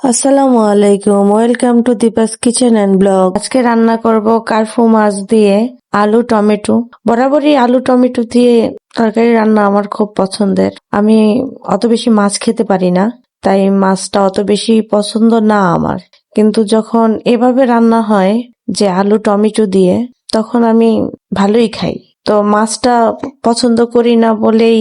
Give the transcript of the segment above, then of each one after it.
আসসালামু আলাইকুম, welcome to Deepa's kitchen and blog. আজকে রান্না করব কার্ফু মাছ দিয়ে আলু টমেটো। বরাবরই আলু টমেটো দিয়ে তরকারি রান্না আমার খুব পছন্দের। আমি অত বেশি মাছ খেতে পারি না, তাই মাছটা অত বেশি পছন্দ না আমার। কিন্তু যখন এভাবে রান্না হয় যে আলু টমেটো দিয়ে, তখন আমি ভালোই খাই। তো মাছটা পছন্দ করি না বলেই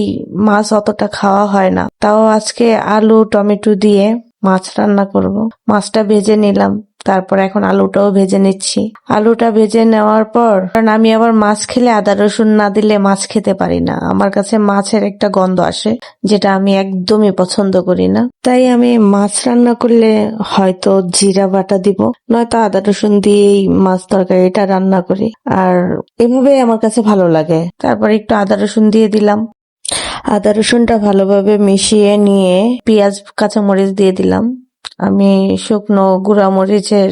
মাছ অতটা খাওয়া হয় না। তাও আজকে আলু টমেটো দিয়ে মাছ রান্না করব। মাছটা ভেজে নিলাম, তারপর এখন আলুটাও ভেজে নিচ্ছি। আলুটা ভেজে নেওয়ার পর, কারণ আমি আবার মাছ খেলে আদা রসুন না দিলে মাছ খেতে পারি না। আমার কাছে মাছের একটা গন্ধ আসে, যেটা আমি একদমই পছন্দ করি না। তাই আমি মাছ রান্না করলে হয়তো জিরা বাটা দিব, নয়তো আদা রসুন দিয়েই মাছ তরকারিটা রান্না করি। আর এভাবে আমার কাছে ভালো লাগে। তারপর একটু আদা রসুন দিয়ে দিলাম। আদা রসুনটা ভালোভাবে মিশিয়ে নিয়ে পেঁয়াজ কাঁচামরিচ দিয়ে দিলাম। আমি শুকনো গুঁড়া মরিচের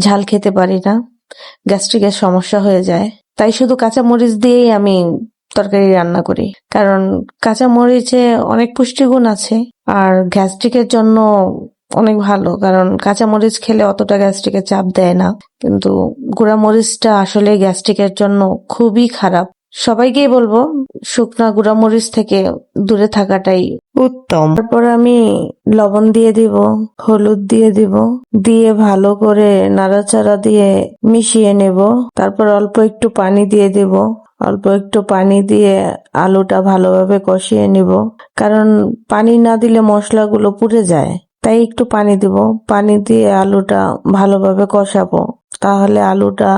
ঝাল খেতে পারি না, গ্যাস্ট্রিকের সমস্যা হয়ে যায়। তাই শুধু কাঁচামরিচ দিয়েই আমি তরকারি রান্না করি, কারণ কাঁচামরিচে অনেক পুষ্টিগুণ আছে আর গ্যাস্ট্রিকের জন্য অনেক ভালো। কারণ কাঁচামরিচ খেলে অতটা গ্যাস্ট্রিকের চাপ দেয় না, কিন্তু গুঁড়া মরিচটা আসলে গ্যাস্ট্রিকের জন্য খুবই খারাপ। সবাইকেই বলবো শুকনা গুঁড়া মরিচ থেকে দূরে থাকাটাই উত্তম। তারপর আমি লবণ দিয়ে দিব, হলুদ দিয়ে দিব, দিয়ে ভালো করে নাড়াচাড়া দিয়ে মিশিয়ে নেব। তারপর অল্প একটু পানি দিয়ে দিব। অল্প একটু পানি দিয়ে আলুটা ভালোভাবে কষিয়ে নিব, কারণ পানি না দিলে মশলাগুলো পুড়ে যায়। তাই একটু পানি দিব। পানি দিয়ে আলুটা ভালোভাবে কষাবো, তাহলে আলুটা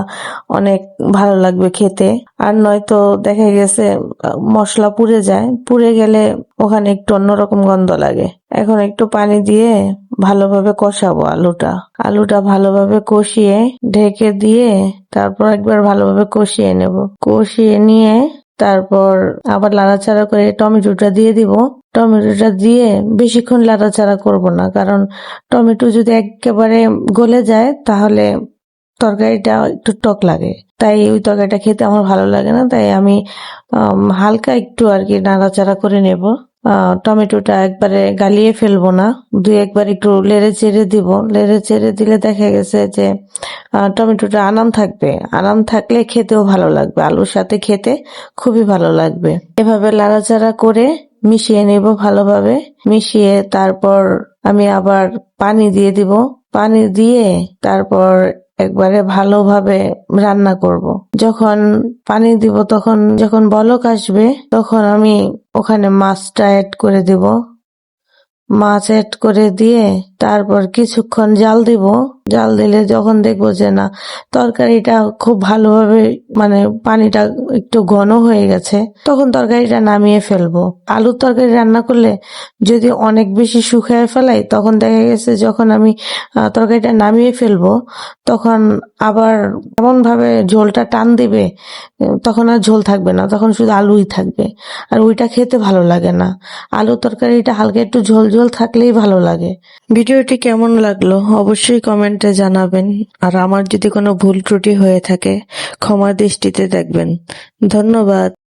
অনেক ভালো লাগবে খেতে। আর নয়তো দেখা গেছে মশলা পুড়ে যায়, পুড়ে গেলে ওখানে একটু অন্যরকম গন্ধ লাগে। এখন একটু পানি দিয়ে ভালোভাবে কষাবো আলুটা ভালোভাবে কষিয়ে ঢেকে দিয়ে তারপর একবার ভালোভাবে কষিয়ে নেব। কষিয়ে নিয়ে তারপর আবার নাড়াচাড়া করে টমেটোটা দিয়ে দিব। টমেটোটা দিয়ে বেশিক্ষণ নাড়াচাড়া করব না, কারণ টমেটো যদি একেবারে গলে যায় তাহলে তরকারিটা একটু টক লাগে। তাই ওই তরকারিটা খেতে আমার ভালো লাগে না। তাই আমি হালকা একটু আর কি নাড়াচাড়া করে নেব। টমেটোটা একবারে গালিয়ে ফেলবো না, দুই একবার একটু লেড়ে চেড়ে দিব। লেড়ে চেড়ে দিলে দেখা গেছে যে টমেটোটা আনাম থাকবে। আনাম থাকলে খেতেও ভালো লাগবে, আলুর সাথে খেতে খুবই ভালো লাগবে। এভাবে নাড়াচাড়া করে মিশিয়ে নেব ভালোভাবে। মিশিয়ে তারপর আমি আবার পানি দিয়ে দিব। পানি দিয়ে তারপর একবারে ভালোভাবে রান্না করব। যখন পানি দিব, তখন যখন বলক আসবে, তখন আমি ওখানে মাছটা অ্যাড করে দিব। মাছ অ্যাড করে দিয়ে তারপর কিছুক্ষণ জাল দিব। জাল দিলে যখন দেখবো যে না তরকারিটা খুব ভালোভাবে মানে পানিটা একটু ঘন হয়ে গেছে, তখন তরকারিটা নামিয়ে ফেলবো। আলুর তরকারি রান্না করলে যদি অনেক বেশি শুকিয়ে ফেলাই, তখন দেখা গেছে যখন আমি তরকারিটা নামিয়ে ফেলবো, তখন আবার এমন ভাবে ঝোলটা টান দিবে, তখন আর ঝোল থাকবে না, তখন শুধু আলুই থাকবে। আর ওইটা খেতে ভালো লাগে না। আলু তরকারিটা হালকা একটু ঝোল ঝোল থাকলেই ভালো লাগে। ভিডিওটি কেমন লাগলো অবশ্যই কমেন্টে জানাবেন। আর আমার যদি কোনো ভুল ত্রুটি হয়ে থাকে ক্ষমা দৃষ্টিতে দেখবেন। ধন্যবাদ।